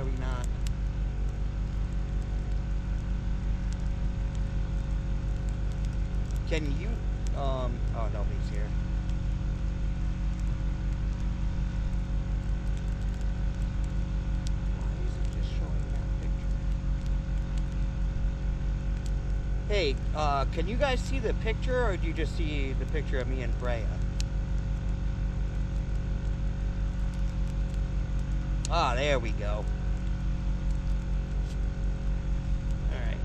Probably not. Can you, oh, nobody's here. Why is it just showing that picture? Hey, can you guys see the picture, or do you just see the picture of me and Freya? Ah, there we go. Alright,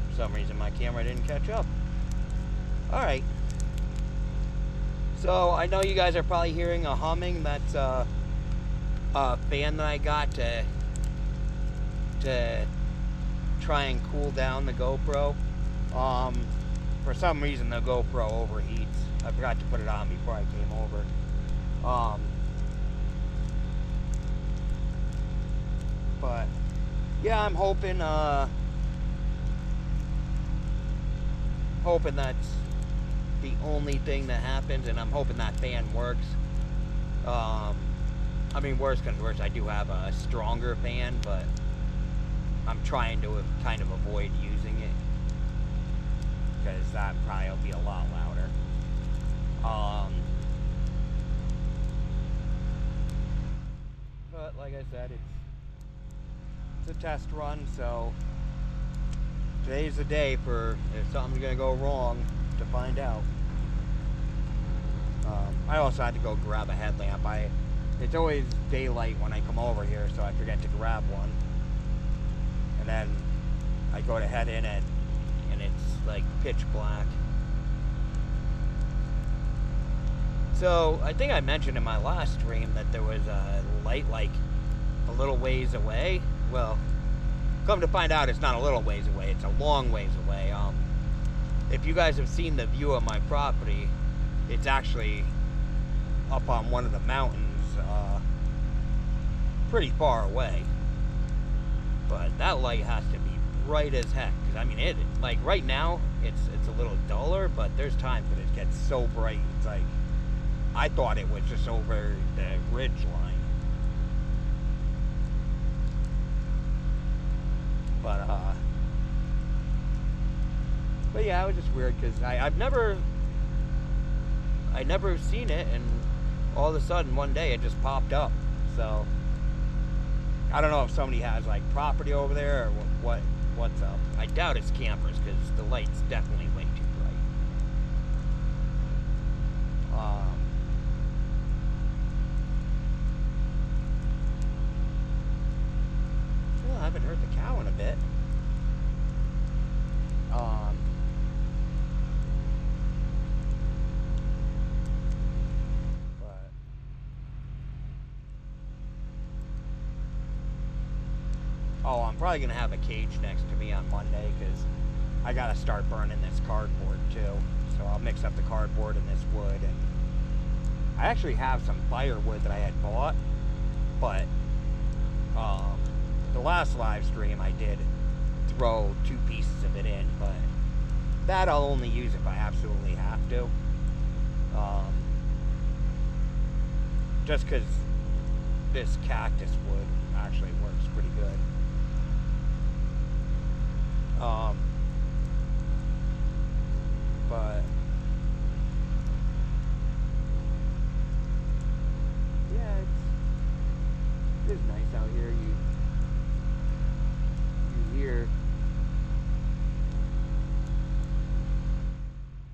for some reason my camera didn't catch up. Alright. So, I know you guys are probably hearing a humming. That's a fan that I got to try and cool down the GoPro. For some reason the GoPro overheats. I forgot to put it on before I came over. But yeah, I'm hoping that's the only thing that happens, and I'm hoping that fan works. I mean, worse comes worse, I do have a stronger fan, but I'm trying to kind of avoid using it, because that probably will be a lot louder. But like I said, it's a test run, so today's the day for if something's gonna go wrong to find out. I also had to go grab a headlamp. It's always daylight when I come over here, so I forget to grab one. And then I go to head in it, and it's like pitch black. So I think I mentioned in my last stream that there was a light like a little ways away. Well, come to find out, it's not a little ways away, it's a long ways away. If you guys have seen the view of my property, it's actually up on one of the mountains, pretty far away. But that light has to be bright as heck, because I mean, like right now it's a little duller, but there's times when it gets so bright. It's like I thought it was just over the ridge line. But yeah, it was just weird, because I've never seen it, and all of a sudden one day it just popped up. So I don't know if somebody has like property over there or what's up. I doubt it's campers, because the light's definitely way too bright. Well, I haven't heard the cow in a bit. Oh, I'm probably going to have a cage next to me on Monday, because I got to start burning this cardboard too. So I'll mix up the cardboard and this wood. And I actually have some firewood that I had bought, but the last live stream I did throw 2 pieces of it in, but that I'll only use if I absolutely have to. Just because this cactus wood actually works pretty good. But yeah, it's nice out here. You hear.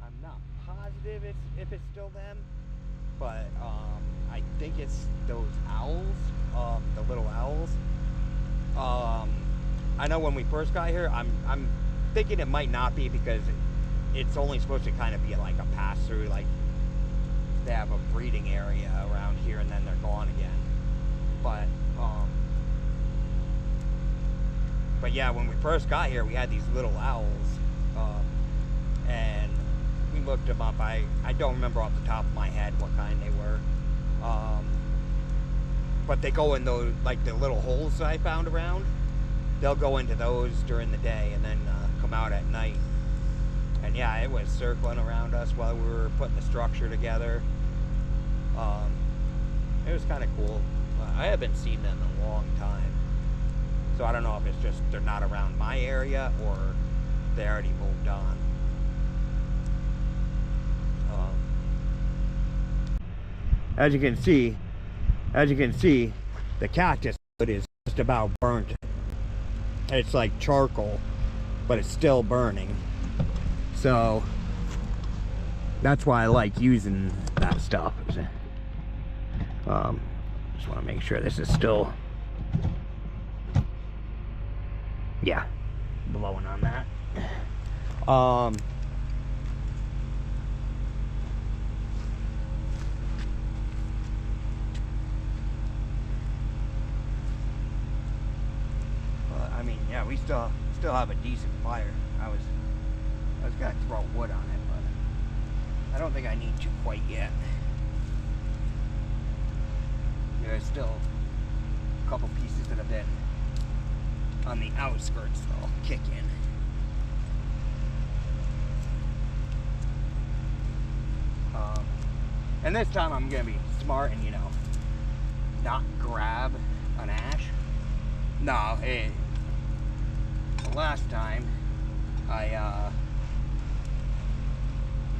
I'm not positive if it's still them, but I think it's those owls, the little owls. I know when we first got here, I'm thinking it might not be, because it's only supposed to kind of be like a pass through, like they have a breeding area around here and then they're gone again. But yeah, when we first got here, we had these little owls, and we looked them up. I don't remember off the top of my head what kind they were, but they go in those, like the little holes that I found around. They'll go into those during the day and then come come out at night. And yeah, it was circling around us while we were putting the structure together. It was kind of cool. I haven't seen them in a long time. So I don't know if it's just they're not around my area or they already moved on. As you can see, the cactus wood is just about burnt. It's like charcoal, but it's still burning. So that's why I like using that stuff. Just want to make sure this is still, yeah, blowing on that. I mean, yeah, we still have a decent fire. I was gonna throw wood on it, but I don't think I need to quite yet. There's still a couple pieces that have been on the outskirts that'll kick in. And this time I'm gonna be smart and, you know, not grab an ash. No, the last time I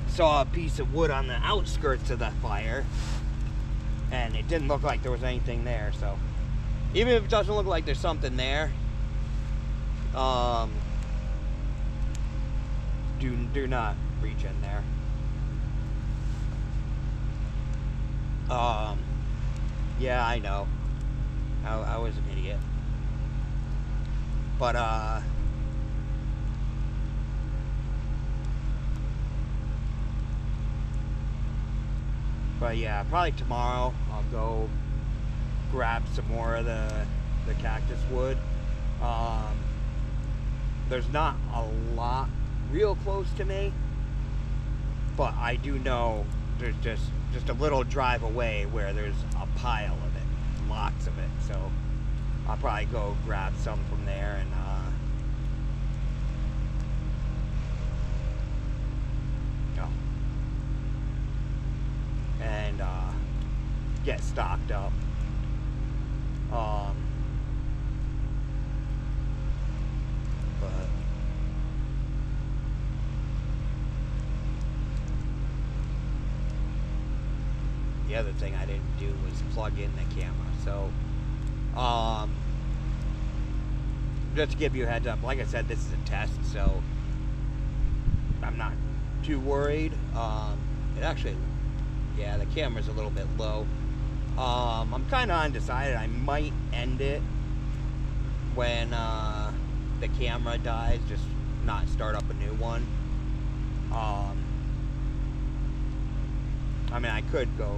saw a piece of wood on the outskirts of the fire and it didn't look like there was anything there, so even if it doesn't look like there's something there, do not reach in there. Yeah, I know. I was an idiot. But yeah, probably tomorrow I'll go grab some more of the cactus wood. There's not a lot real close to me, but I do know there's just a little drive away where there's a pile of it, lots of it. So I'll probably go grab some from there and get stocked up. But the other thing I didn't do was plug in the camera. So just to give you a heads up, like I said, this is a test, so I'm not too worried. It actually, yeah, the camera's a little bit low. I'm kind of undecided. I might end it when the camera dies, just not start up a new one. I mean, I could go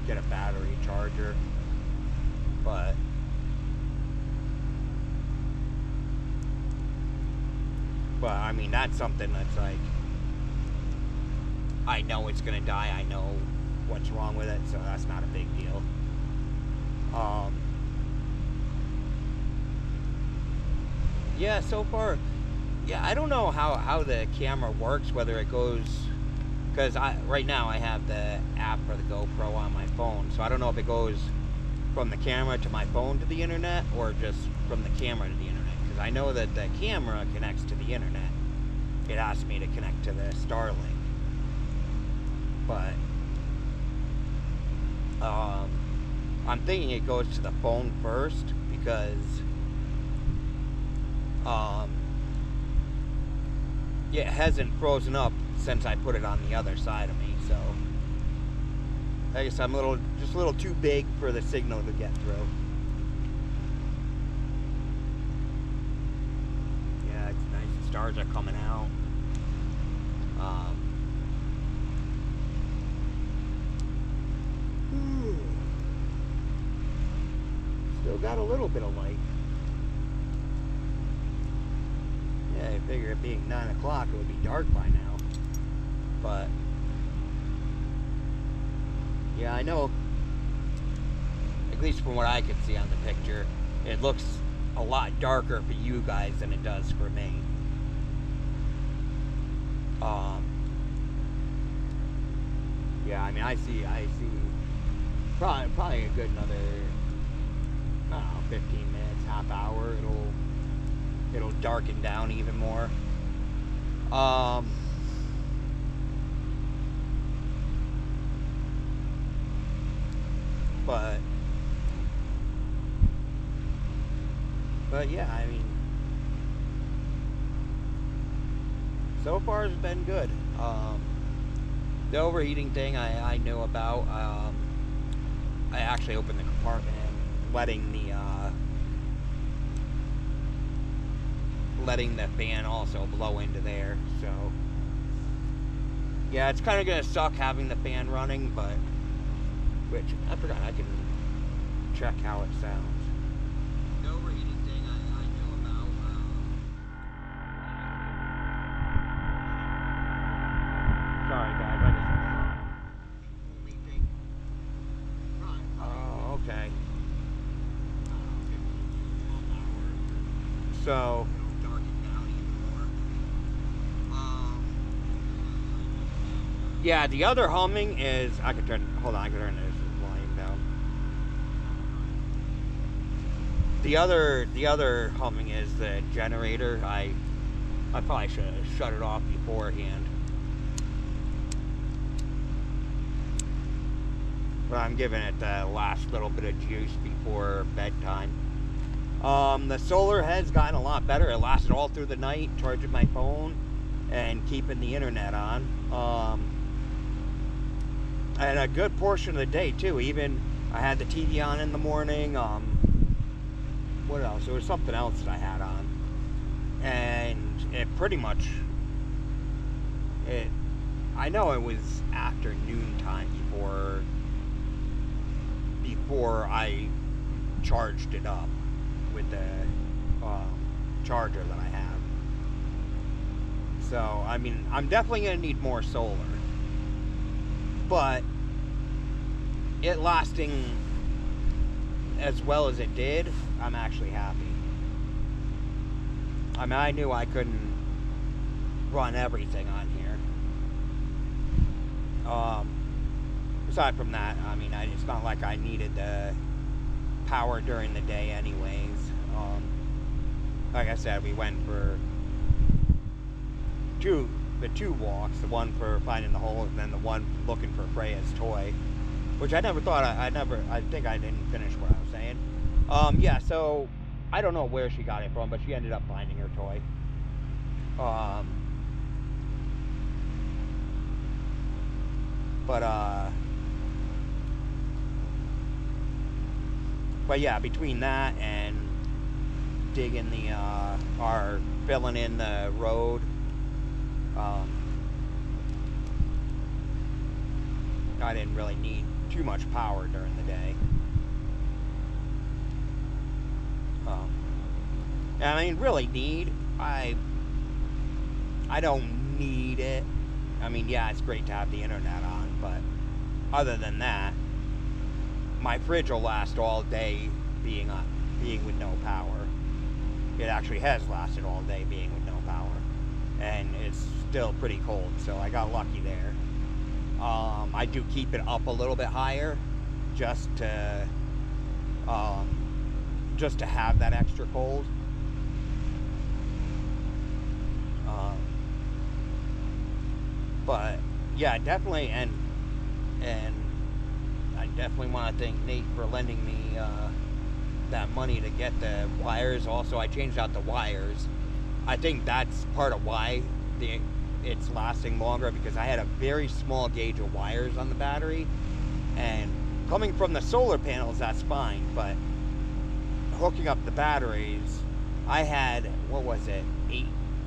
get a battery charger, but I mean, that's something that's like, I know it's gonna die, I know what's wrong with it, so that's not a big deal. Yeah, so far, yeah, I don't know how the camera works, whether it goes, because right now I have the app for the GoPro on my phone, so I don't know if it goes from the camera to my phone to the internet, or just from the camera to the internet, because I know that the camera connects to the internet. It asked me to connect to the Starlink, but I'm thinking it goes to the phone first, because yeah, it hasn't frozen up since I put it on the other side of me, so I guess I'm just a little too big for the signal to get through. Yeah, it's nice. The stars are coming out. Still got a little bit of light. Yeah, I figure it being 9 o'clock, it would be dark by now. But yeah, I know, at least from what I can see on the picture, it looks a lot darker for you guys than it does for me. Um, yeah, I mean, I see probably a good another, I don't know, 15 minutes, half hour. It'll darken down even more. But yeah, I mean, so far it's been good. The overheating thing I knew about. I actually opened the compartment and letting the fan also blow into there. So yeah, it's kind of gonna suck having the fan running, but which I forgot I can check how it sounds. The overheating thing I knew about. Sorry guys, I just. Oh, okay. So. Yeah, the other humming is I can turn. Hold on, I can turn this volume down. The other humming is the generator. I probably should have shut it off beforehand. But I'm giving it the last little bit of juice before bedtime. The solar has gotten a lot better. It lasted all through the night, charging my phone and keeping the internet on. And a good portion of the day too. Even I had the TV on in the morning. What else? There was something else that I had on, and it pretty much. I know it was after noontime before I charged it up with the charger that I have. So I mean, I'm definitely gonna need more solar. But it lasting as well as it did, I'm actually happy. I mean, I knew I couldn't run everything on here. Aside from that, I mean, it's not like I needed the power during the day anyways. Like I said, we went for the two walks, the one for finding the hole and then the one looking for Freya's toy, which I never thought I think I didn't finish what I was saying. Yeah, so I don't know where she got it from, but she ended up finding her toy. But yeah, between that and digging filling in the road, I didn't really need too much power during the day. I mean, really I don't need it. I mean, yeah, it's great to have the internet on, but other than that, my fridge will last all day being with no power. It actually has lasted all day being with no power, and it's still pretty cold, so I got lucky there. I do keep it up a little bit higher just to have that extra cold. But yeah, definitely, and I definitely want to thank Nate for lending me that money to get the wires. Also, I changed out the wires. I think that's part of why it's lasting longer, because I had a very small gauge of wires on the battery, and coming from the solar panels, that's fine, but hooking up the batteries, I had, what was it,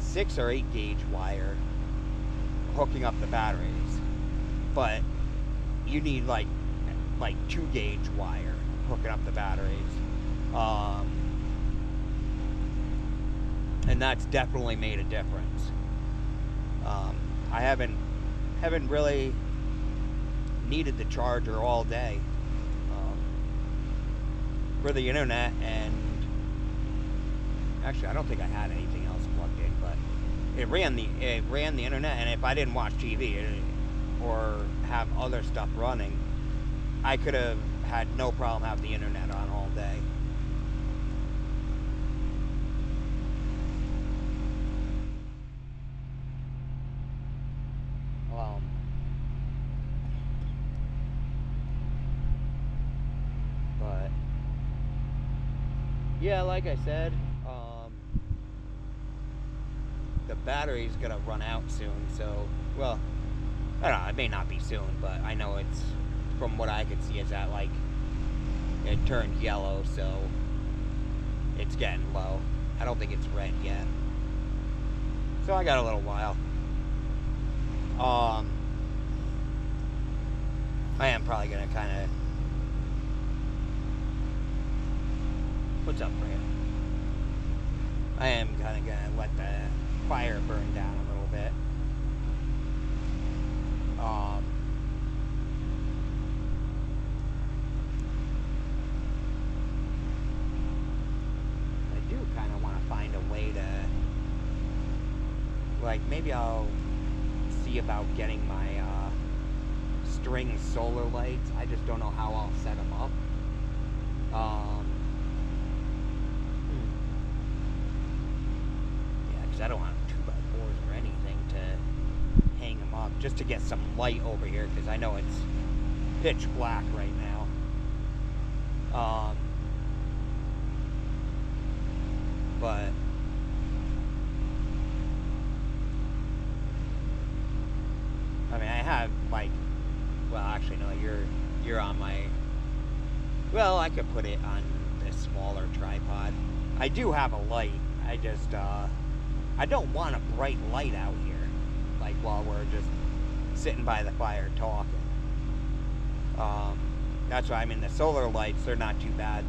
6 or 8 gauge wire hooking up the batteries, but you need like 2 gauge wire hooking up the batteries, and that's definitely made a difference. I haven't really needed the charger all day for the internet, and actually I don't think I had anything else plugged in, but it ran the internet, and if I didn't watch TV or have other stuff running, I could have had no problem having the internet on all day. But yeah, like I said, the battery's gonna run out soon. So, well, I don't know. It may not be soon, but I know it's, from what I could see, is that like it turned yellow, so it's getting low. I don't think it's red yet, so I got a little while. I am probably gonna kind of. What's up, Freya? I am kind of gonna let the fire burn down a little bit. I do kind of want to find a way to, like, maybe I'll see about getting my string solar lights. I just don't know how I'll set them up. Yeah, because I don't want 2x4s or anything to hang them up, just to get some light over here, because I know it's pitch black right now. But I mean, I have, like, well, actually no, you're on my, well, I could put it on this smaller tripod. I do have a light. I just I don't want a bright light out here, like while we're just sitting by the fire talking. That's why, I mean, the solar lights, they're not too bad.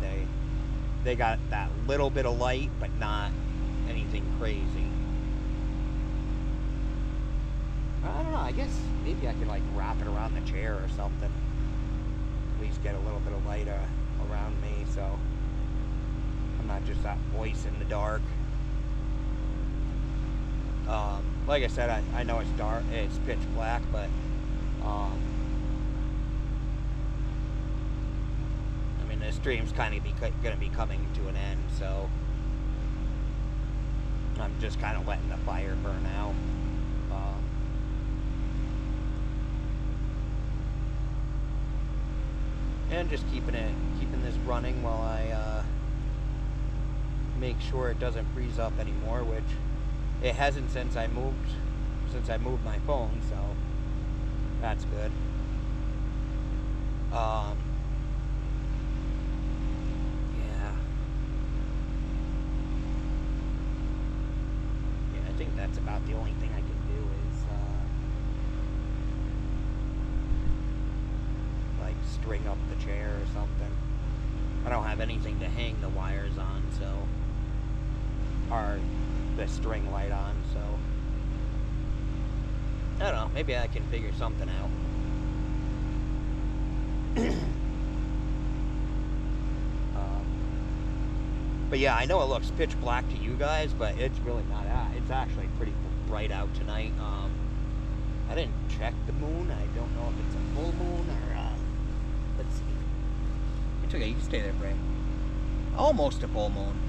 They got that little bit of light, but not anything crazy. I don't know, I guess maybe I could, like, wrap it around the chair or something. At least get a little bit of light around me, so I'm not just that voice in the dark. Like I said, I know it's dark, it's pitch black, but I mean, the stream's kind of gonna be coming to an end, so I'm just kind of letting the fire burn out. And just keeping this running while I make sure it doesn't freeze up anymore, which it hasn't since I moved my phone, so that's good. Yeah. Yeah, I think that's about the only thing I can do is like string up the chair or something. I don't have anything to hang the wires on, so, or the string light on, so I don't know, maybe I can figure something out. But yeah, I know it looks pitch black to you guys, but it's really not that. It's actually pretty bright out tonight. I didn't check the moon. I don't know if it's a full moon or let's see. It's okay, you can stay there, Bray. Almost a full moon.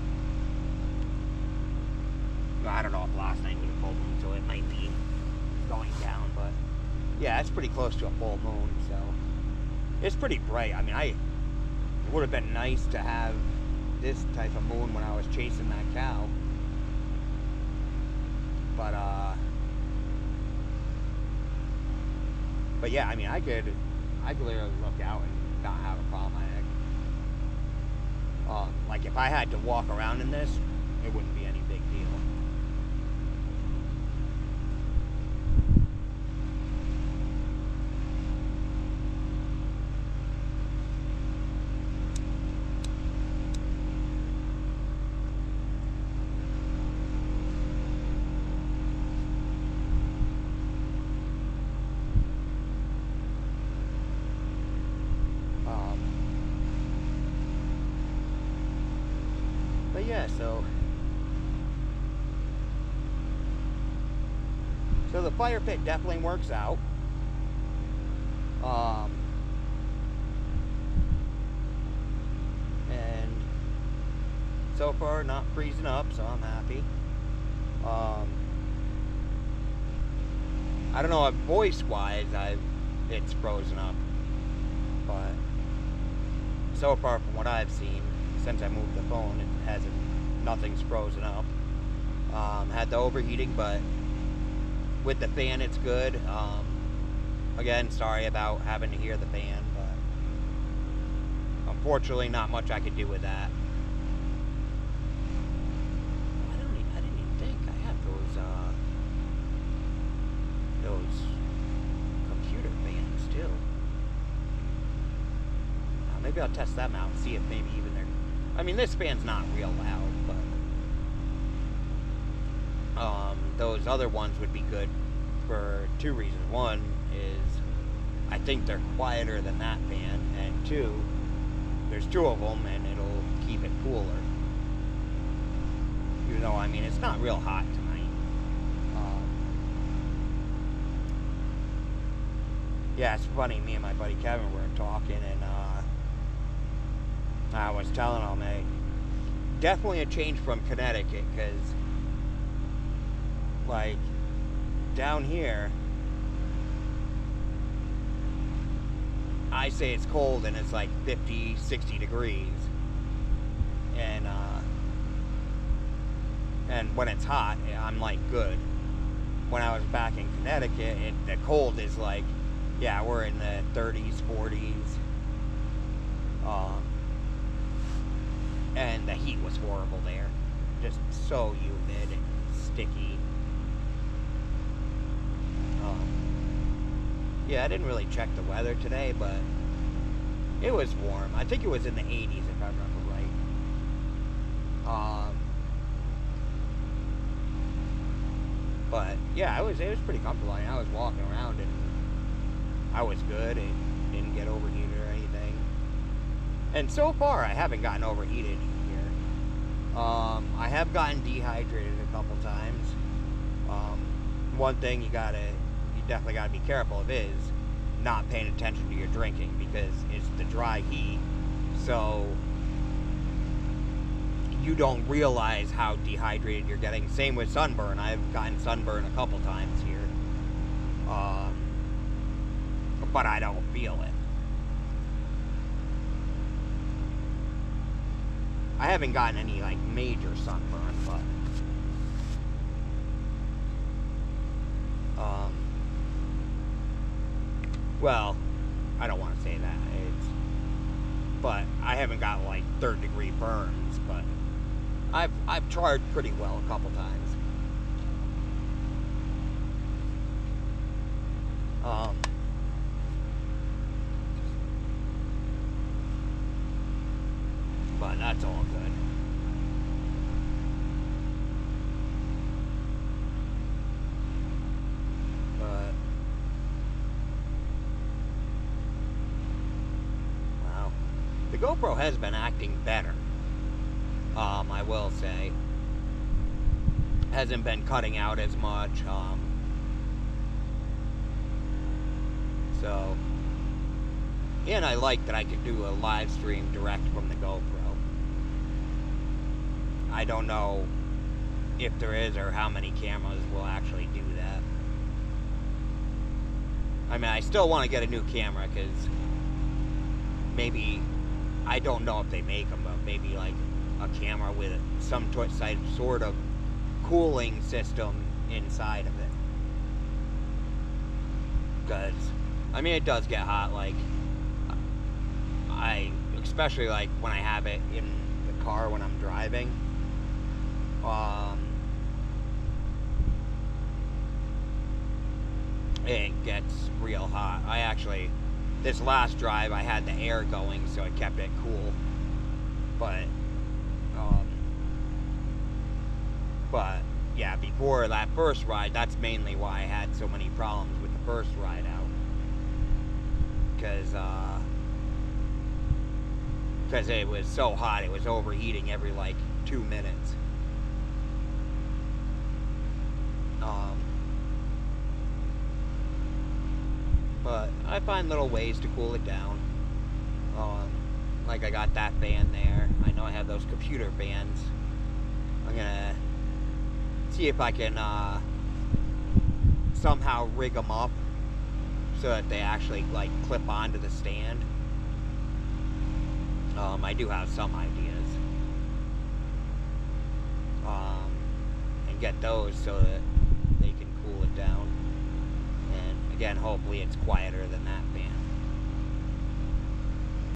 I don't know if last night was a full moon, so it might be going down, but yeah, it's pretty close to a full moon, so it's pretty bright. I mean, it would have been nice to have this type of moon when I was chasing that cow, but yeah, I mean, I could literally look out and not have a problem. Like, if I had to walk around in this, it wouldn't be any big deal. But yeah, so So the fire pit definitely works out. And so far not freezing up, so I'm happy. I don't know if voice-wise it's frozen up, but so far from what I've seen, since I moved the phone, nothing's frozen up. Had the overheating, but with the fan it's good. Again, sorry about having to hear the fan, but unfortunately not much I could do with that. I didn't even think I had those computer fans too. Maybe I'll test them out and see if maybe even they're... I mean, this fan's not real loud, but those other ones would be good for two reasons. One is I think they're quieter than that fan, and two, there's two of them and it'll keep it cooler. Even though, I mean, it's not real hot tonight. Yeah, it's funny, me and my buddy Kevin were talking, and I was telling him, hey, definitely a change from Connecticut, because like down here I say it's cold and it's like 50, 60 degrees, and when it's hot I'm like good. When I was back in Connecticut, the cold is like, yeah, we're in the 30s, 40s, and the heat was horrible there, just so humid and sticky. Yeah, I didn't really check the weather today, but it was warm. I think it was in the 80s if I remember right. But yeah, it was pretty comfortable. I mean, I was walking around and I was good. It didn't get overheated or anything. And so far, I haven't gotten overheated here. I have gotten dehydrated a couple times. One thing you definitely gotta be careful of is not paying attention to your drinking, because it's the dry heat, so you don't realize how dehydrated you're getting. Same with sunburn. I've gotten sunburn a couple times here, but I don't feel it. I haven't gotten any like major sunburn, but well, I don't want to say that. But I haven't got like third-degree burns. But I've charred pretty well a couple times. But that's all good. The GoPro has been acting better, I will say. Hasn't been cutting out as much, so, and I like that I could do a live stream direct from the GoPro. I don't know if there is or how many cameras will actually do that. I mean, I still want to get a new camera, because maybe, I don't know if they make them, but maybe like a camera with some sort of cooling system inside of it. Because, I mean, it does get hot, like, especially like when I have it in the car when I'm driving. It gets real hot. This last drive, I had the air going, so it kept it cool. But yeah, before that first ride, that's mainly why I had so many problems with the first ride out. Because it was so hot, it was overheating every like 2 minutes. I find little ways to cool it down. Like I got that fan there. I know I have those computer fans. I'm gonna see if I can somehow rig them up so that they actually like clip onto the stand. I do have some ideas. And get those so that they can cool it down. And again, hopefully it's quieter than that fan.